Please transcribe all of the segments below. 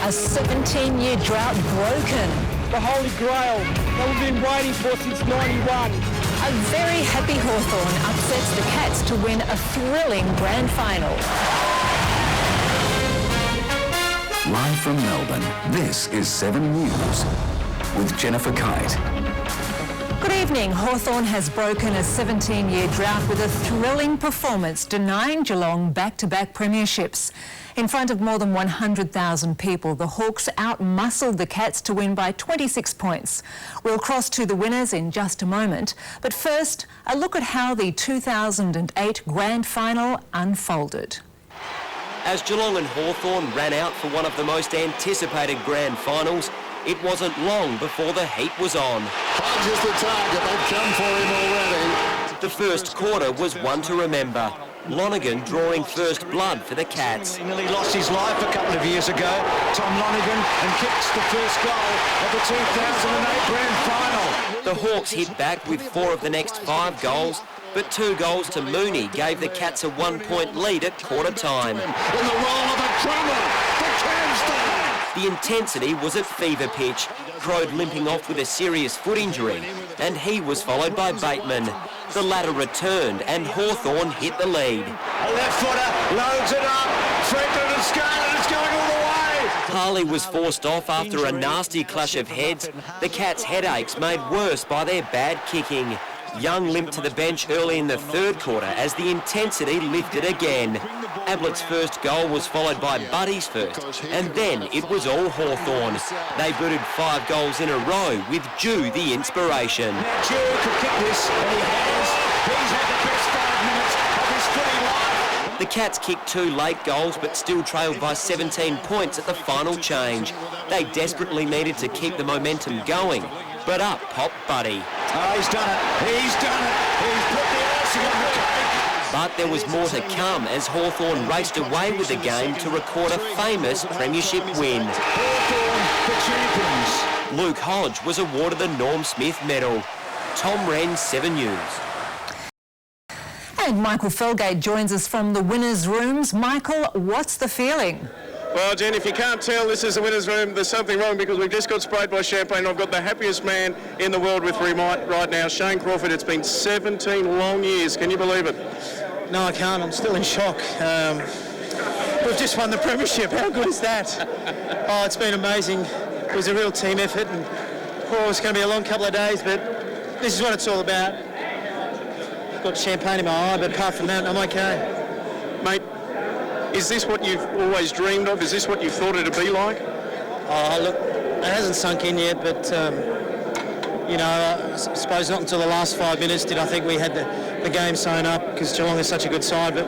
A 17-year drought broken. The Holy Grail that we've been waiting for since '91. A very happy Hawthorn upsets the Cats to win a thrilling grand final. Live from Melbourne, this is 7 News with Jennifer Kite. Good evening. Hawthorn has broken a 17-year drought with a thrilling performance, denying Geelong back-to-back premierships. In front of more than 100,000 people, the Hawks outmuscled the Cats to win by 26 points. We'll cross to the winners in just a moment, but first, a look at how the 2008 grand final unfolded. As Geelong and Hawthorn ran out for one of the most anticipated grand finals, it wasn't long before the heat was on. Hodge is the target. They've come for him already. The first quarter was one to remember. Lonergan drawing first blood for the Cats. He nearly lost his life a couple of years ago. Tom Lonergan, and kicks the first goal of the 2008 grand final. The Hawks hit back with 4 of the next 5 goals, but 2 goals to Mooney gave the Cats a 1-point lead at quarter time. In the role of a drummer, the Camstar. The intensity was at fever pitch. Crode limping off with a serious foot injury, and he was followed by Bateman. The latter returned and Hawthorn hit the lead. A left footer, loads it up, Franklin and Scarlett, it's going all the way. Harley was forced off after a nasty clash of heads. The Cats' headaches made worse by their bad kicking. Young limped to the bench early in the third quarter as the intensity lifted again. Ablett's first goal was followed by Buddy's first, and then it was all Hawthorn. They booted 5 goals in a row with Jew the inspiration. Now Jew could kick this, and he has. He's had the best 5 minutes of his footy life. The Cats kicked 2 late goals but still trailed by 17 points at the final change. They desperately needed to keep the momentum going, but up popped Buddy. Oh, he's done it. He's done it. He's put the icing on the cake. But there was more to come as Hawthorn raced away with the game to record a famous premiership win. Hawthorn, the champions. Luke Hodge was awarded the Norm Smith Medal. Tom Wren, 7 News. And Michael Felgate joins us from the winners' rooms. Michael, what's the feeling? Well, Jen, if you can't tell, this is the winner's room. There's something wrong because we've just got sprayed by champagne. I've got the happiest man in the world with me right now, Shane Crawford. It's been 17 long years. Can you believe it? No, I can't. I'm still in shock. We've just won the premiership. How good is that? Oh, it's been amazing. It was a real team effort, and it's going to be a long couple of days, but this is what it's all about. I've got champagne in my eye, but apart from that, I'm okay. Mate, is this what you've always dreamed of? Is this what you thought it'd be like? Oh, look, it hasn't sunk in yet, but, I suppose not until the last 5 minutes did I think we had the game sewn up, because Geelong is such a good side, but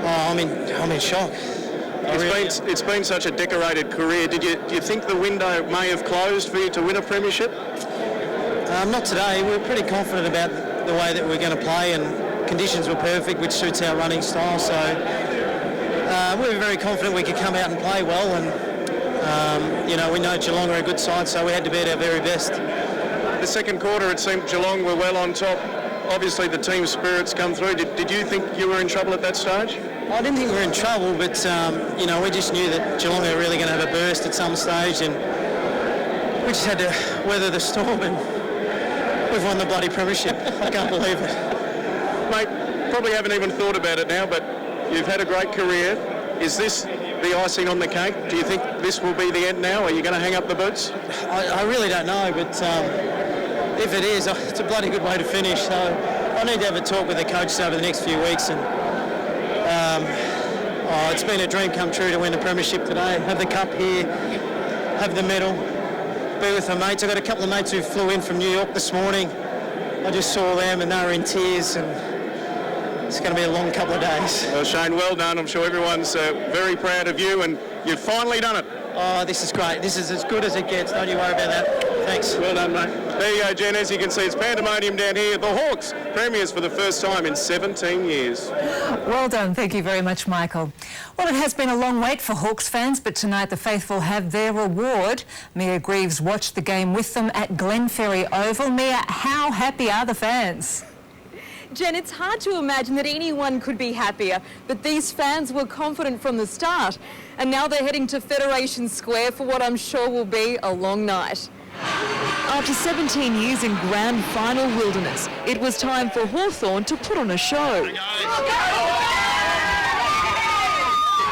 I'm in shock. It's been such a decorated career. Do you think the window may have closed for you to win a premiership? Not today. We're pretty confident about the way that we're going to play, and conditions were perfect, which suits our running style, so we were very confident we could come out and play well, and we know Geelong are a good side, so we had to be at our very best. The second quarter, it seemed Geelong were well on top. Obviously, the team spirits come through. Did you think you were in trouble at that stage? I didn't think we were in trouble, but we just knew that Geelong were really going to have a burst at some stage, and we just had to weather the storm, and we've won the bloody premiership. I can't believe it. Mate, probably haven't even thought about it now, but you've had a great career. Is this the icing on the cake? Do you think this will be the end now? Are you going to hang up the boots? I really don't know, but if it is, it's a bloody good way to finish. So I need to have a talk with the coaches over the next few weeks, and it's been a dream come true to win the premiership today. Have the cup here, have the medal, be with my mates. I've got a couple of mates who flew in from New York this morning. I just saw them and they were in tears, and it's going to be a long couple of days. Well, Shane, well done. I'm sure everyone's very proud of you, and you've finally done it. Oh, this is great. This is as good as it gets. Don't you worry about that. Thanks. Well done, mate. There you go, Jen. As you can see, it's pandemonium down here. The Hawks, premiers for the first time in 17 years. Well done. Thank you very much, Michael. Well, it has been a long wait for Hawks fans, but tonight the faithful have their reward. Mia Greaves watched the game with them at Glenferrie Oval. Mia, how happy are the fans? Jen, it's hard to imagine that anyone could be happier, but these fans were confident from the start. And now they're heading to Federation Square for what I'm sure will be a long night. After 17 years in grand final wilderness, it was time for Hawthorn to put on a show.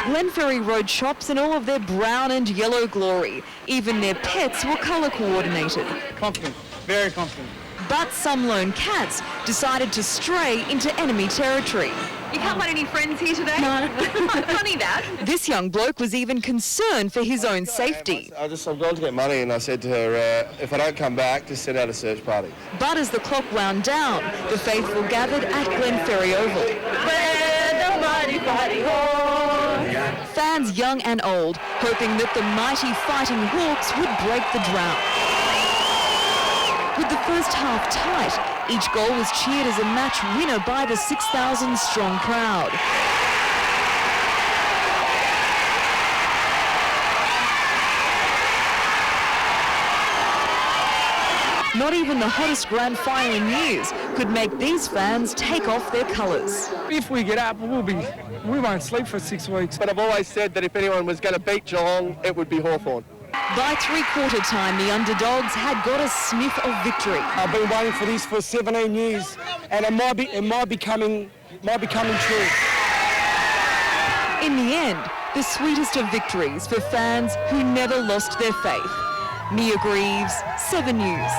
Glenferrie Road shops in all of their brown and yellow glory. Even their pets were colour coordinated. Confident, very confident. But some lone cats decided to stray into enemy territory. You can't find any friends here today? No. Funny that. This young bloke was even concerned for his own safety. I've gone to get money and I said to her, if I don't come back, just send out a search party. But as the clock wound down, the faithful gathered at Glenferrie Oval. Where the mighty fighting Hawks. Fans young and old, hoping that the mighty fighting Hawks would break the drought. With the first half tight, each goal was cheered as a match winner by the 6,000 strong crowd. Not even the hottest grand final in years could make these fans take off their colours. If we get up, we won't sleep for 6 weeks. But I've always said that if anyone was going to beat Geelong, it would be Hawthorn. By three-quarter time, the underdogs had got a sniff of victory. I've been waiting for this for 17 years, and it might be coming true. In the end, the sweetest of victories for fans who never lost their faith. Mia Greaves, 7 News.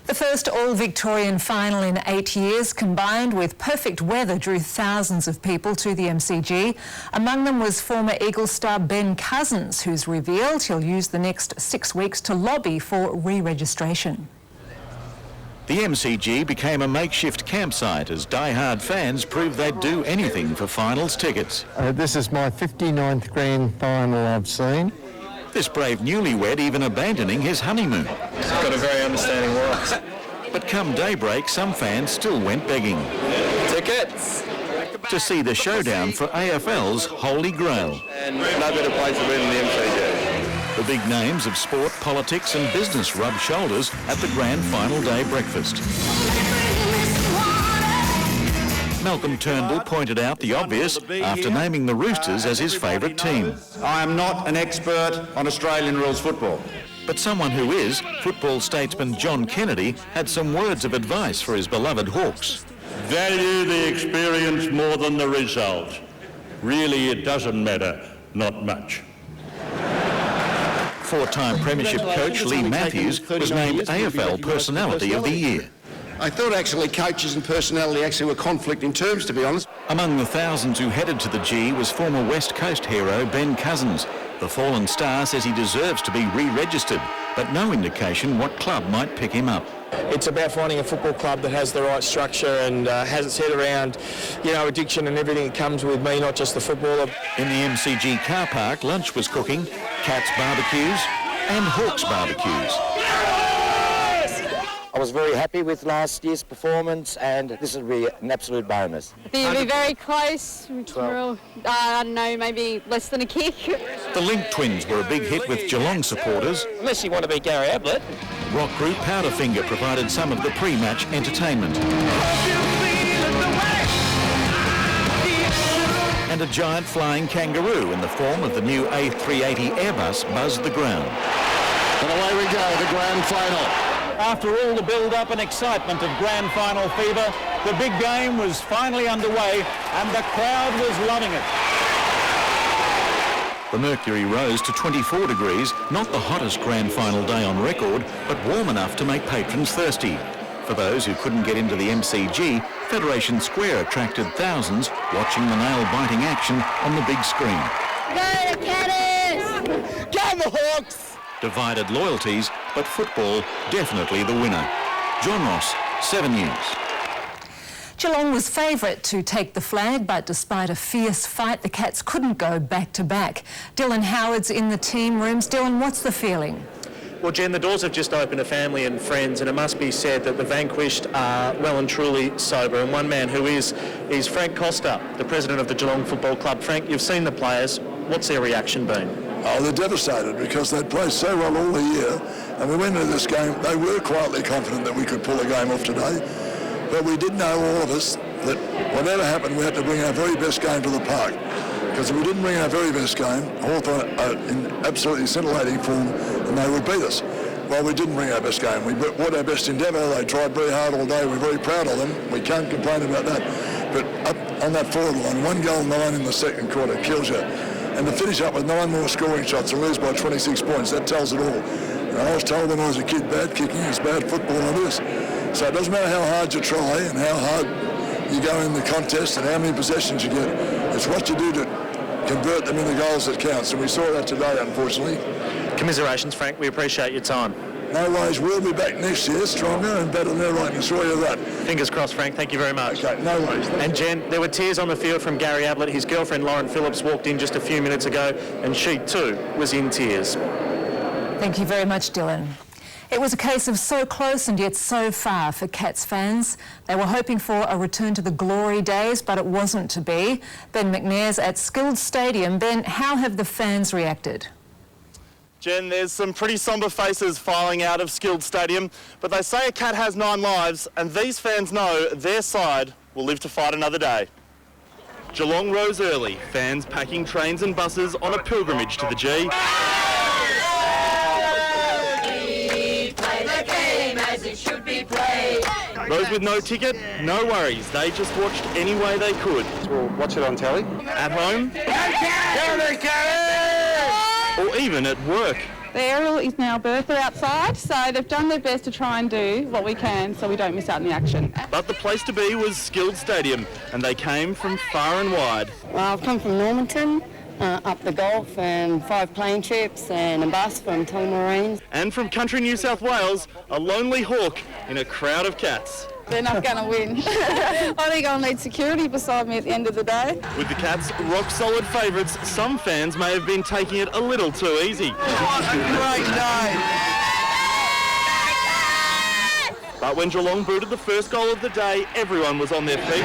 The first all-Victorian final in 8 years, combined with perfect weather, drew thousands of people to the MCG. Among them was former Eagles star Ben Cousins, who's revealed he'll use the next 6 weeks to lobby for re-registration. The MCG became a makeshift campsite as die-hard fans proved they'd do anything for finals tickets. This is my 59th grand final I've seen. This brave newlywed even abandoning his honeymoon. He's got a very understanding wife. But come daybreak, some fans still went begging. Tickets! To see the showdown for AFL's Holy Grail. And no better place to be than the MCG. The big names of sport, politics and business rubbed shoulders at the grand final day breakfast. Malcolm Turnbull pointed out the obvious after naming the Roosters as his favourite team. I am not an expert on Australian rules football. But someone who is, football statesman John Kennedy, had some words of advice for his beloved Hawks. Value the experience more than the result. Really, it doesn't matter, not much. Four-time premiership coach Lee Matthews was named AFL Personality of the Year. I thought actually coaches and personality actually were conflict in terms, to be honest. Among the thousands who headed to the G was former West Coast hero Ben Cousins. The fallen star says he deserves to be re-registered, but no indication what club might pick him up. It's about finding a football club that has the right structure and has its head around, addiction and everything that comes with me, not just the footballer. In the MCG car park, lunch was cooking, Cats barbecues and Hawks barbecues. I was very happy with last year's performance, and this will be an absolute bonus. I think it'll be very close. I don't know, maybe less than a kick. The Link twins were a big hit with Geelong supporters. Unless you want to be Gary Ablett. Rock group Powderfinger provided some of the pre-match entertainment. And a giant flying kangaroo in the form of the new A380 Airbus buzzed the ground. And away we go, the grand final. After all the build-up and excitement of grand final fever, the big game was finally underway and the crowd was loving it. The mercury rose to 24 degrees, not the hottest grand final day on record, but warm enough to make patrons thirsty. For those who couldn't get into the MCG, Federation Square attracted thousands watching the nail-biting action on the big screen. Go the Cannons! Go the Hawks! Divided loyalties, but football definitely the winner. John Ross, 7 News. Geelong was favourite to take the flag, but despite a fierce fight, the Cats couldn't go back-to-back. Dylan Howard's in the team rooms. Dylan, what's the feeling? Well, Jen, the doors have just opened to family and friends, and it must be said that the vanquished are well and truly sober. And one man who is Frank Costa, the president of the Geelong Football Club. Frank, you've seen the players. What's their reaction been? Oh, they're devastated because they'd played so well all the year, and we went into this game, they were quietly confident that we could pull a game off today. But we did know, all of us, that whatever happened, we had to bring our very best game to the park. Because if we didn't bring our very best game, Hawthorn are in absolutely scintillating form and they would beat us. Well, we didn't bring our best game. We brought our best endeavour. They tried very hard all day. We're very proud of them. We can't complain about that. But up on that forward line, 1 goal 9 in the second quarter kills you. And to finish up with 9 more scoring shots and lose by 26 points, that tells it all. And I was told when I was a kid, bad kicking is bad football, and it is. So it doesn't matter how hard you try and how hard you go in the contest and how many possessions you get. It's what you do to convert them into goals that counts. And we saw that today, unfortunately. Commiserations, Frank. We appreciate your time. No worries. We'll be back next year, stronger and better than ever. I can assure you that. Fingers crossed, Frank. Thank you very much. Okay, no worries. And Jen, there were tears on the field from Gary Ablett. His girlfriend Lauren Phillips walked in just a few minutes ago, and she too was in tears. Thank you very much, Dylan. It was a case of so close and yet so far for Cats fans. They were hoping for a return to the glory days, but it wasn't to be. Ben McNair's at Skilled Stadium. Ben, how have the fans reacted? Jen, there's some pretty sombre faces filing out of Skilled Stadium, but they say a cat has 9 lives, and these fans know their side will live to fight another day. Geelong rose early, fans packing trains and buses on a pilgrimage to the G. Those with no ticket, no worries. They just watched any way they could. We'll watch it on telly. At home. Or even at work. The aerial is now Bertha outside, so they've done their best to try and do what we can so we don't miss out on the action. But the place to be was Skilled Stadium, and they came from far and wide. Well, I've come from Normanton, up the Gulf, and 5 plane trips and a bus from Tullamarine. And from country New South Wales, a lonely hawk in a crowd of cats. They're not going to win. I think I'll need security beside me at the end of the day. With the Cats rock-solid favourites, some fans may have been taking it a little too easy. What a great day! But when Geelong booted the first goal of the day, everyone was on their feet.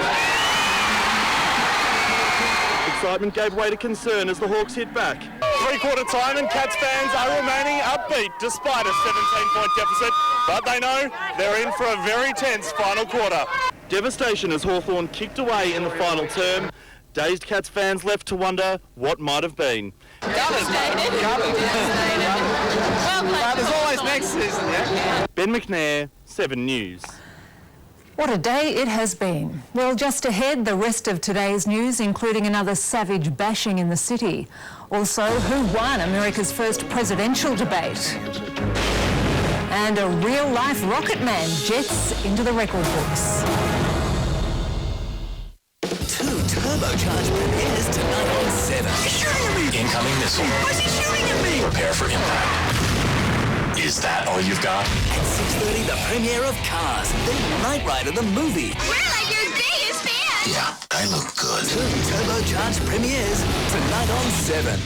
Excitement gave way to concern as the Hawks hit back. 3-quarter time and Cats fans are remaining upbeat despite a 17-point deficit, but they know they're in for a very tense final quarter. Devastation as Hawthorn kicked away in the final term. Dazed Cats fans left to wonder what might have been. Devastated. Well, there's always next season, yeah? Ben McNair, 7 News. What a day it has been. Well, just ahead, the rest of today's news, including another savage bashing in the city. Also, who won America's first presidential debate? And a real-life rocket man jets into the record books. 2 turbocharged premieres tonight on 7. He's shooting at me! Incoming missile. Why is he shooting at me? Prepare for impact. Is that all you've got? At 6:30, the premiere of Cars, the Knight Rider, the movie. We're like your biggest fans! Yeah, they look good. 2 turbocharged premieres tonight on 7.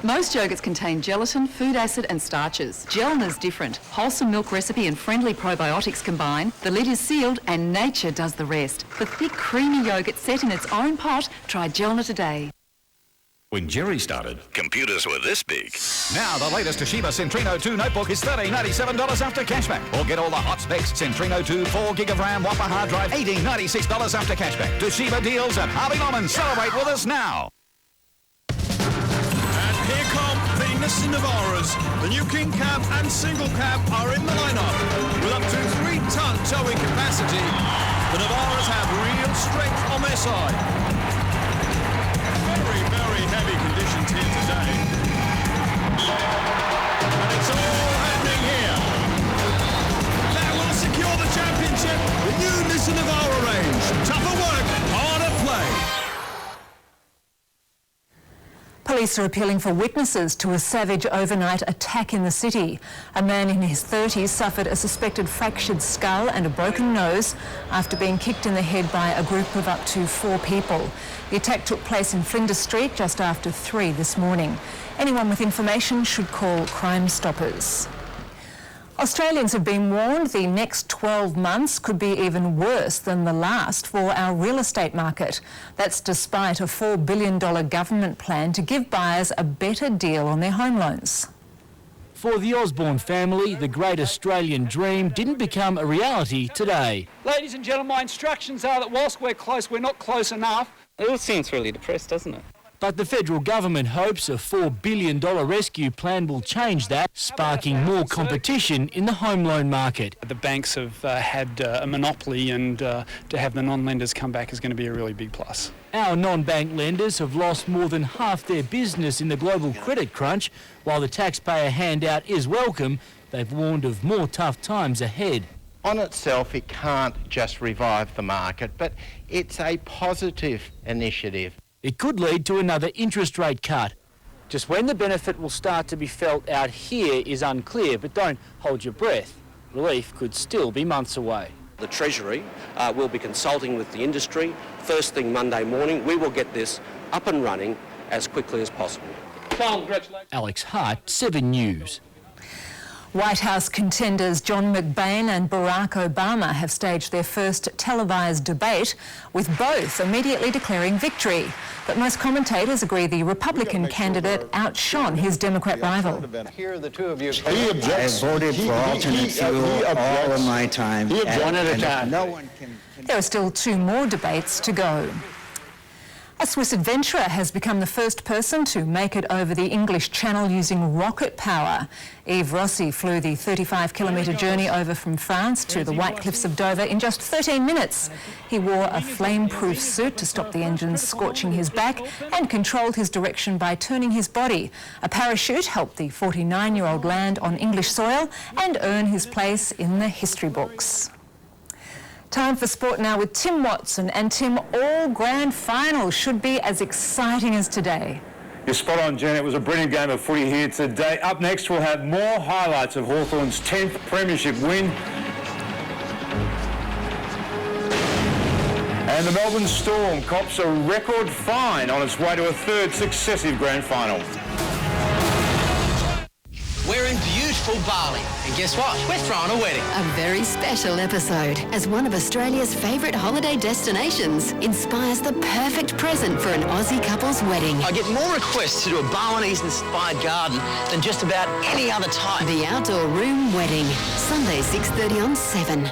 Most yogurts contain gelatin, food acid and starches. Gelna's different. Wholesome milk recipe and friendly probiotics combine. The lid is sealed and nature does the rest. For thick, creamy yogurt set in its own pot, try Gelna today. When Jerry started, computers were this big. Now the latest Toshiba Centrino 2 notebook is $1397 after cashback. Or get all the hot specs. Centrino 2 4 gig of RAM Whopper hard drive, $1896 after cashback. Toshiba deals at Harvey Norman. Celebrate with us now. Here come the Nissan Navaras. The new King Cab and Single Cab are in the lineup with up to 3 ton towing capacity, the Navaras have real strength on their side. Very, very heavy conditions here today. And it's all happening here. That will secure the championship. The new Nissan Navara range. Tougher work, harder play. Police are appealing for witnesses to a savage overnight attack in the city. A man in his 30s suffered a suspected fractured skull and a broken nose after being kicked in the head by a group of up to 4 people. The attack took place in Flinders Street just after 3 this morning. Anyone with information should call Crime Stoppers. Australians have been warned the next 12 months could be even worse than the last for our real estate market. That's despite a $4 billion government plan to give buyers a better deal on their home loans. For the Osborne family, the great Australian dream didn't become a reality today. Ladies and gentlemen, my instructions are that whilst we're close, we're not close enough. It all seems really depressed, doesn't it? But the federal government hopes a $4 billion rescue plan will change that, sparking more competition in the home loan market. The banks have had a monopoly, and to have the non-lenders come back is going to be a really big plus. Our non-bank lenders have lost more than half their business in the global credit crunch. While the taxpayer handout is welcome, they've warned of more tough times ahead. On itself, it can't just revive the market, but it's a positive initiative. It could lead to another interest rate cut. Just when the benefit will start to be felt out here is unclear, but don't hold your breath. Relief could still be months away. The Treasury will be consulting with the industry. First thing Monday morning, we will get this up and running as quickly as possible. Alex Hart, 7 News. White House contenders John McBain and Barack Obama have staged their first televised debate, with both immediately declaring victory. But most commentators agree the Republican candidate outshone his Democrat rival. Here are the two of you. He objects. I voted for alternate fuel all of my time. One at a time. No one can. There are still 2 more debates to go. A Swiss adventurer has become the first person to make it over the English Channel using rocket power. Yves Rossi flew the 35-kilometre journey over from France to the White Cliffs of Dover in just 13 minutes. He wore a flame-proof suit to stop the engines scorching his back and controlled his direction by turning his body. A parachute helped the 49-year-old land on English soil and earn his place in the history books. Time for sport now with Tim Watson. And Tim, all grand finals should be as exciting as today. You're spot on, Jen. It was a brilliant game of footy here today. Up next, we'll have more highlights of Hawthorn's 10th premiership win. And the Melbourne Storm cops a record fine on its way to a 3rd successive grand final. We're in beautiful Bali, and guess what? We're throwing a wedding. A very special episode, as one of Australia's favourite holiday destinations inspires the perfect present for an Aussie couple's wedding. I get more requests to do a Balinese-inspired garden than just about any other type. The Outdoor Room Wedding, Sunday 6:30 on 7.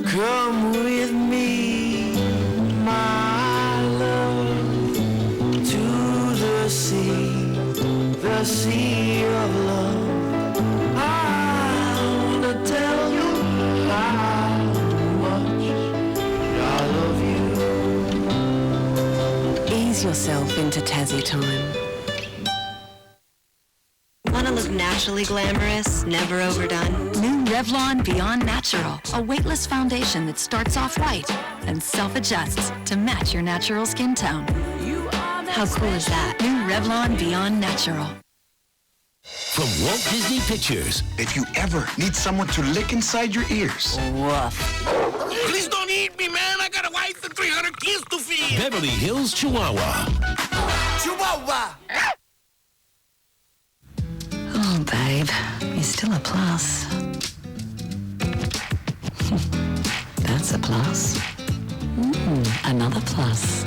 Come with me, my love, to the sea of love. I wanna tell you how much I love you. Ease yourself into Tassie time. Want to look naturally glamorous, never overdone? New Revlon Beyond Natural, a weightless foundation that starts off white and self-adjusts to match your natural skin tone. How cool is that? New Revlon Beyond Natural. From Walt Disney Pictures. If you ever need someone to lick inside your ears. Woof. Please don't eat me, man. I got a wife and 300 kids to feed. Beverly Hills Chihuahua. Chihuahua! Oh, babe, you're still a plus. That's a plus. Another plus.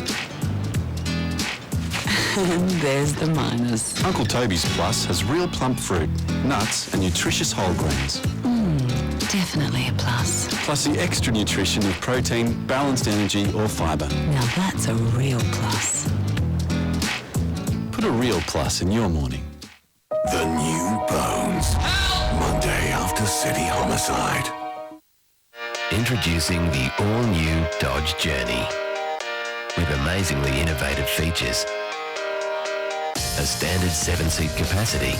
And there's the minus. Uncle Toby's Plus has real plump fruit, nuts and nutritious whole grains. Definitely a plus. Plus the extra nutrition of protein, balanced energy or fibre. Now that's a real plus. Put a real plus in your morning. The New Bones. Monday after City Homicide. Introducing the all-new Dodge Journey. With amazingly innovative features. A standard 7-seat capacity.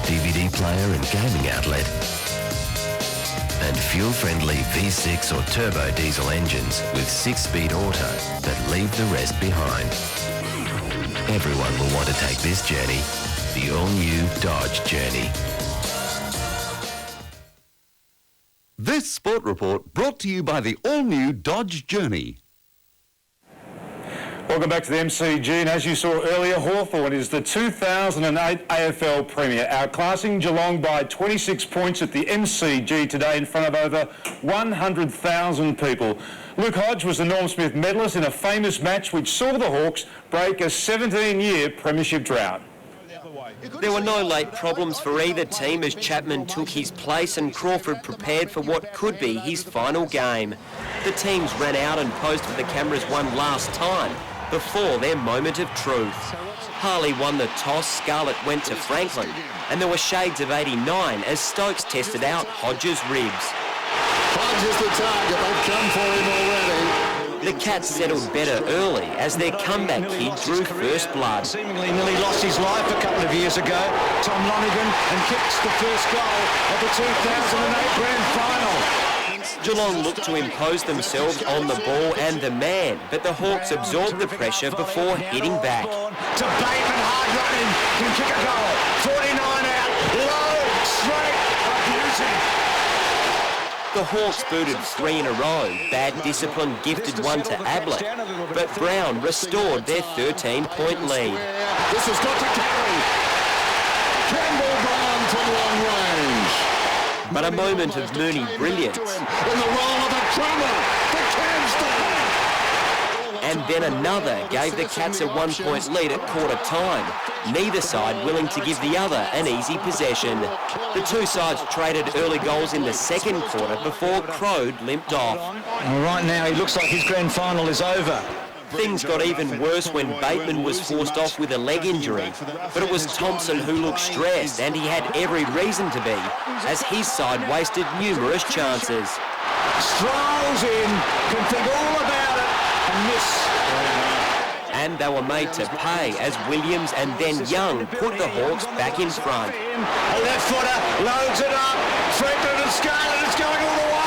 DVD player and gaming outlet. And fuel-friendly V6 or turbo diesel engines with 6-speed auto that leave the rest behind. Everyone will want to take this journey, the all-new Dodge Journey. This Sport Report brought to you by the all-new Dodge Journey. Welcome back to the MCG, and as you saw earlier, Hawthorn is the 2008 AFL Premier, outclassing Geelong by 26 points at the MCG today in front of over 100,000 people. Luke Hodge was the Norm Smith medalist in a famous match which saw the Hawks break a 17-year premiership drought. There were no late problems for either team as Chapman took his place and Crawford prepared for what could be his final game. The teams ran out and posed for the cameras one last time before their moment of truth. Harley won the toss, Scarlett went to Franklin, and there were shades of 89 as Stokes tested out Hodge's ribs. Hodge is the target, they've come for him already. The Cats settled better early as their comeback kid drew first blood. Seemingly nearly lost his life a couple of years ago, Tom Lonergan, and kicks the first goal of the 2008 Grand Final. Geelong looked to impose themselves on the ball and the man, but the Hawks absorbed the pressure before hitting back. To Bateman, hard running, can kick a goal. 49 out, low, straight, abusing. The Hawks booted 3 in a row. Bad discipline gifted one to Ablett, but Brown restored their 13-point lead. This has got to carry. Campbell Brown to long range. But a moment of Mooney brilliance. In the role of a drummer, the Camstar. And then another gave the Cats a 1-point lead at quarter time. Neither side willing to give the other an easy possession. The two sides traded early goals in the second quarter before Crode limped off. Well, right now he looks like his grand final is over. Things got even worse when Bateman was forced off with a leg injury. But it was Thompson who looked stressed, and he had every reason to be, as his side wasted numerous chances. Strolls in, can think all about it, and miss. And they were made to pay as Williams and then Young put the Hawks back in front. A left footer, loads it up, Franklin and Scarlett, it's going all the way.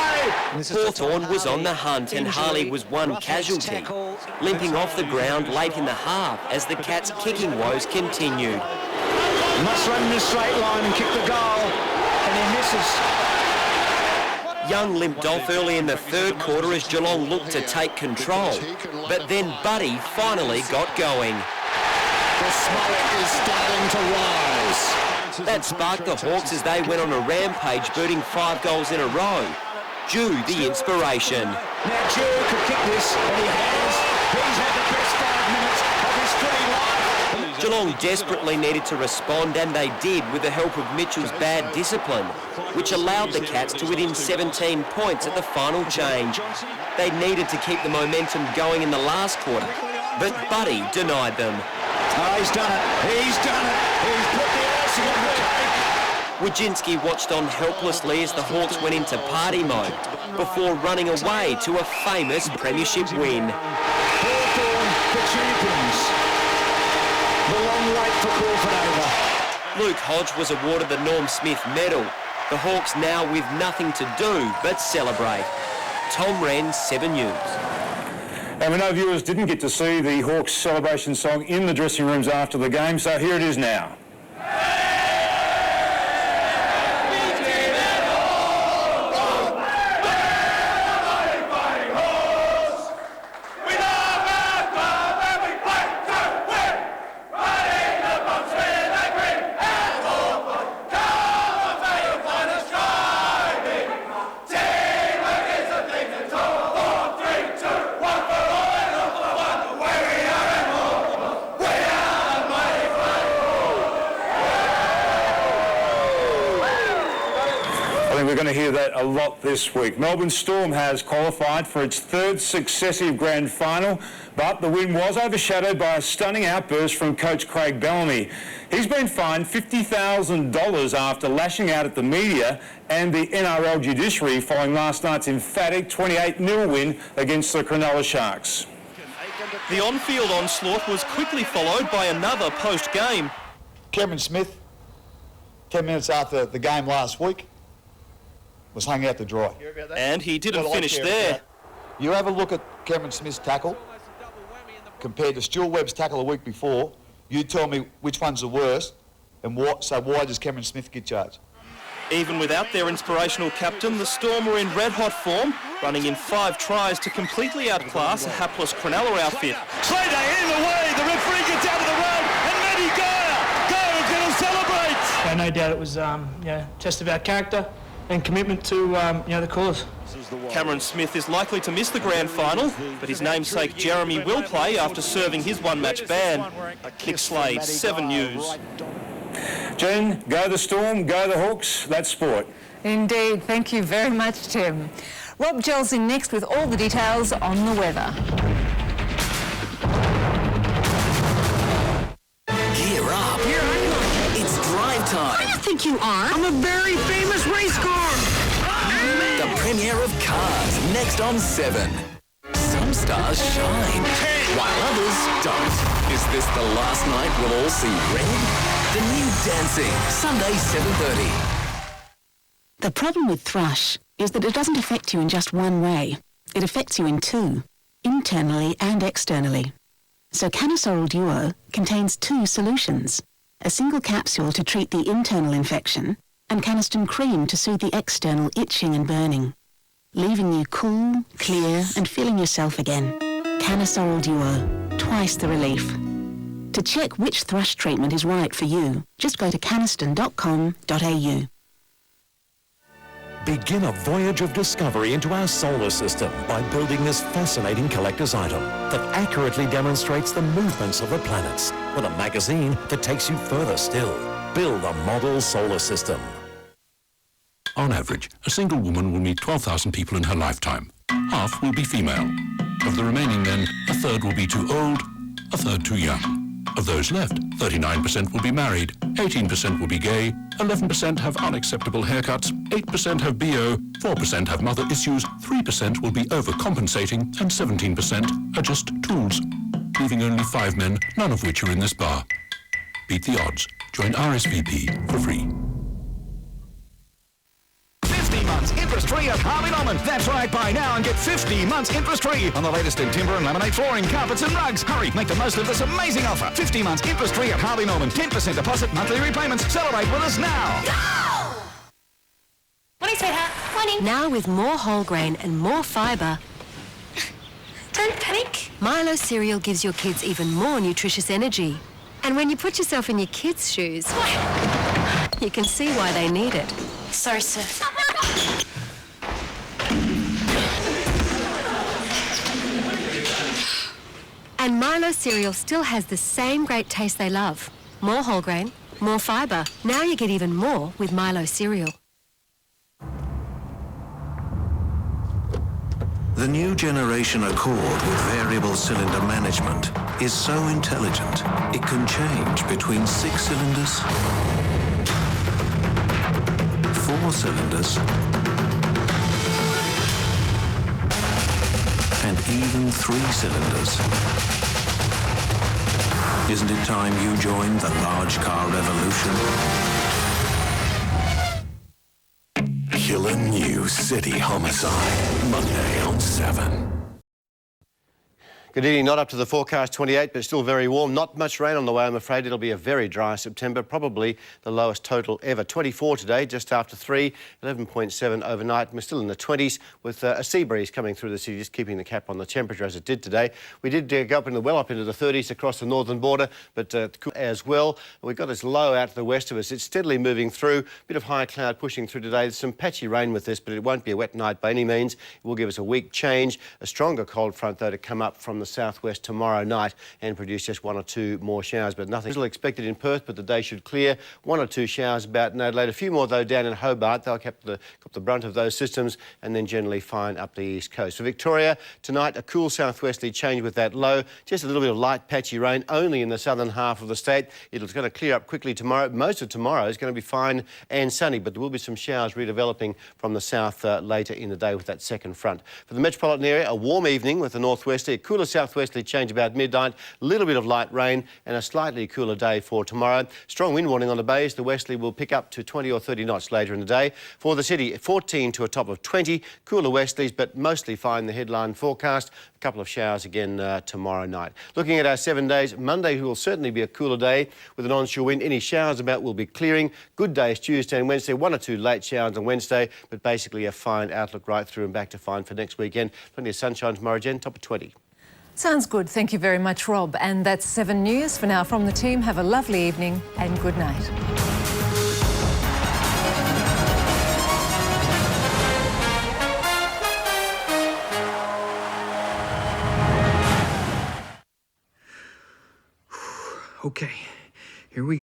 Hawthorn was on the hunt and Harley was one casualty, limping off the ground late in the half as the Cats' kicking woes continued. Must run in a straight line and kick the goal, and he misses. Young limped off early in the third quarter as Geelong looked to take control, but then Buddy finally got going. The smoke is starting to rise. That sparked the Hawks as they went on a rampage, booting 5 goals in a row. Jew the inspiration. Now Jew could kick this, and he has. He's had the best 5 minutes of his footy life. Geelong desperately needed to respond, and they did with the help of Mitchell's bad discipline, which allowed the Cats to within 17 points at the final change. They needed to keep the momentum going in the last quarter, but Buddy denied them. Oh, he's done it. He's done it. He's put the icing on the cake. Wojcinski watched on helplessly as the Hawks went into party mode before running away to a famous premiership win. Hawthorn, the champions. The long wait for Crawford over. Luke Hodge was awarded the Norm Smith medal. The Hawks now with nothing to do but celebrate. Tom Wren, 7 News. And we know viewers didn't get to see the Hawks celebration song in the dressing rooms after the game, so here it is now. think we're going to hear that a lot this week. Melbourne Storm has qualified for its third successive grand final, but the win was overshadowed by a stunning outburst from coach Craig Bellamy. He's been fined $50,000 after lashing out at the media and the NRL judiciary following last night's emphatic 28-0 win against the Cronulla Sharks. The on-field onslaught was quickly followed by another post-game. Cameron Smith, 10 minutes after the game last week, was hung out to dry. And he didn't finish there. You have a look at Cameron Smith's tackle compared to Stuart Webb's tackle a week before. You tell me which one's the worst, and so why does Cameron Smith get charged? Even without their inspirational captain, the Storm were in red-hot form, running in 5 tries to completely outclass a hapless Cronulla outfit. Slater in the way, the referee gets out of the road, and Matty Goyer's going to celebrate. No doubt it was test of our character and commitment to the cause. Cameron Smith is likely to miss the grand final, but his namesake Jeremy will play after serving his one-match ban. Nick Slade, 7 News. Jen, go the Storm, go the Hawks, that's sport. Indeed, thank you very much, Tim. Rob Gels in next with all the details on the weather. Gear up. Here I come. It's drive time. I think you are. I'm a very famous race car. The premiere of Cars, next on 7. Some stars shine, while others don't. Is this the last night we'll all see red? The new Dancing, Sunday 7:30. The problem with thrush is that it doesn't affect you in just one way. It affects you in 2, internally and externally. So Canisorol Duo contains 2 solutions. A single capsule to treat the internal infection and Caniston cream to soothe the external itching and burning, leaving you cool, clear and feeling yourself again. Canisorol Duo, twice the relief. To check which thrush treatment is right for you, just go to caniston.com.au. Begin a voyage of discovery into our solar system by building this fascinating collector's item that accurately demonstrates the movements of the planets with a magazine that takes you further still. Build a model solar system. On average, a single woman will meet 12,000 people in her lifetime. Half will be female. Of the remaining men, a third will be too old, a third too young. Of those left, 39% will be married, 18% will be gay, 11% have unacceptable haircuts, 8% have BO, 4% have mother issues, 3% will be overcompensating, and 17% are just tools, leaving only 5 men, none of which are in this bar. Beat the odds. Join RSVP for free. 50 months interest-free at Harvey Norman. That's right, buy now and get 50 months interest-free on the latest in timber and laminate flooring, carpets and rugs. Hurry, make the most of this amazing offer. 50 months interest-free at Harvey Norman. 10% deposit, monthly repayments. Celebrate with us now. Go! Morning, sweetheart. Morning. Now with more whole grain and more fibre. Don't panic. Milo cereal gives your kids even more nutritious energy. And when you put yourself in your kids' shoes, you can see why they need it. Sorry, sir. And Milo cereal still has the same great taste they love. More whole grain, more fibre. Now you get even more with Milo cereal. The new generation Accord with variable cylinder management is so intelligent it can change between 6 cylinders, 4 cylinders, and even 3 cylinders. Isn't it time you joined the large car revolution? Killer New City Homicide, Monday on 7. Good evening. Not up to the forecast 28, but still very warm. Not much rain on the way, I'm afraid. It'll be a very dry September, probably the lowest total ever. 24 today, just after 3, 11.7 overnight. We're still in the 20s with a sea breeze coming through the city, just keeping the cap on the temperature as it did today. We did go up into the 30s across the northern border, but as well. We've got this low out to the west of us. It's steadily moving through. Bit of high cloud pushing through today. There's some patchy rain with this, but it won't be a wet night by any means. It will give us a weak change. A stronger cold front, though, to come up from the southwest tomorrow night and produce just 1 or 2 more showers, but nothing still expected in Perth, but the day should clear. 1 or 2 showers about in Adelaide. A few more, though, down in Hobart. They'll keep the brunt of those systems and then generally fine up the east coast. For Victoria, tonight, a cool southwesterly change with that low. Just a little bit of light patchy rain only in the southern half of the state. It's going to clear up quickly tomorrow. Most of tomorrow is going to be fine and sunny, but there will be some showers redeveloping from the south later in the day with that second front. For the metropolitan area, a warm evening with a northwesterly, a cooler southwesterly change about midnight, a little bit of light rain and a slightly cooler day for tomorrow. Strong wind warning on the bays. The westerly will pick up to 20 or 30 knots later in the day. For the city, 14 to a top of 20. Cooler westerlies, but mostly fine, the headline forecast. A couple of showers again tomorrow night. Looking at our 7 days, Monday will certainly be a cooler day with an onshore wind. Any showers about will be clearing. Good days Tuesday and Wednesday. 1 or 2 late showers on Wednesday, but basically a fine outlook right through and back to fine for next weekend. Plenty of sunshine tomorrow, Jen, top of 20. Sounds good. Thank you very much, Rob. And that's 7 News. For now, from the team, have a lovely evening and good night. Okay, here we